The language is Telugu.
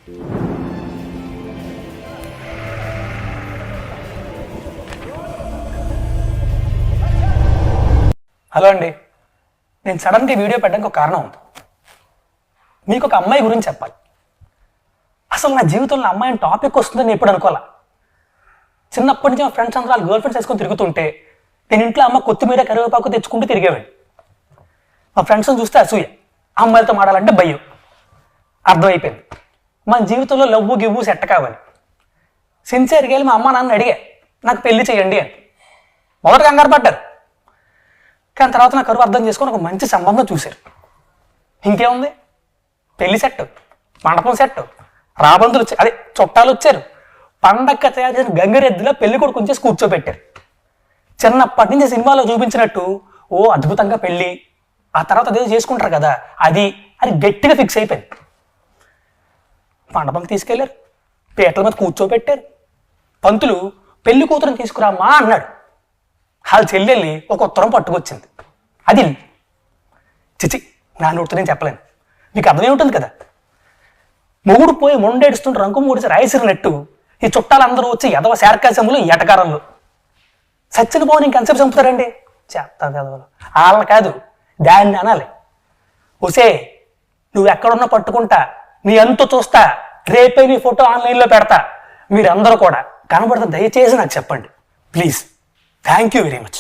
హలో అండి, నేను సడన్గా వీడియో పెట్టడానికి ఒక కారణం ఉంది. మీకు ఒక అమ్మాయి గురించి చెప్పాలి. అసలు నా జీవితంలో అమ్మాయిని టాపిక్ వస్తుందని నేను ఎప్పుడు అనుకోవాలా. చిన్నప్పటి నుంచి మా ఫ్రెండ్స్ అందరూ వాళ్ళ గర్ల్ ఫ్రెండ్స్ వేసుకొని తిరుగుతుంటే నేను ఇంట్లో అమ్మ కొత్తిమీర కరివేపాకు తెచ్చుకుంటూ తిరిగేవాడిని. మా ఫ్రెండ్స్ని చూస్తే అసూయ, అమ్మాయిలతో మాడాలంటే భయం. అర్థమైపోయింది మన జీవితంలో లవ్వు గివ్వు సెట్ కావాలి. సిన్సియర్గా వెళ్ళి మా అమ్మ నాన్న అడిగా నాకు పెళ్లి చేయండి అని. మొదట కంగారు పడ్డారు, కానీ తర్వాత నా కరువు అర్థం చేసుకొని ఒక మంచి సంబంధం చూశారు. ఇంకేముంది, పెళ్లి సెట్, మండపం సెట్, రాబందులు అదే చుట్టాలు వచ్చారు. పండగ తయారు చేసిన గంగిరెద్దులో పెళ్లి కొడుకు ఉంచేసి కూర్చోబెట్టారు. చిన్నప్పటి నుంచి సినిమాలో చూపించినట్టు ఓ అద్భుతంగా పెళ్ళి, ఆ తర్వాత అదేదో చేసుకుంటారు కదా అది గట్టిగా ఫిక్స్ అయిపోయింది. మండపం తీసుకెళ్లారు, పీటల మీద కూర్చోబెట్టారు. పంతులు పెళ్లి కూతురుని తీసుకురామా అన్నాడు. వాళ్ళ చెల్లెల్ని ఒక ఉత్తరం పట్టుకొచ్చింది. అది చిచి నా నోటితో నేను చెప్పలేను, మీకు అర్థమే ఉంటుంది కదా. మొగుడు పోయి మొండేడుస్తుంటే రంకు మూడిసి రాయిసిరినట్టు ఈ చుట్టాలందరూ వచ్చి ఎదవ శార్కాశములు ఎటకారంలో సచ్చిన పోని ఇంకెంతసేపు చంపుతారండి. చేస్తా కదవలు వాళ్ళని కాదు దాన్ని అనాలి. ఒసే నువ్వు ఎక్కడున్నా పట్టుకుంటా, నీ అంతు చూస్తా, రేపే నీ ఫోటో ఆన్లైన్లో పెడతా. మీరందరూ కూడా కనబడితే దయచేసి నాకు చెప్పండి please. Thank you very much.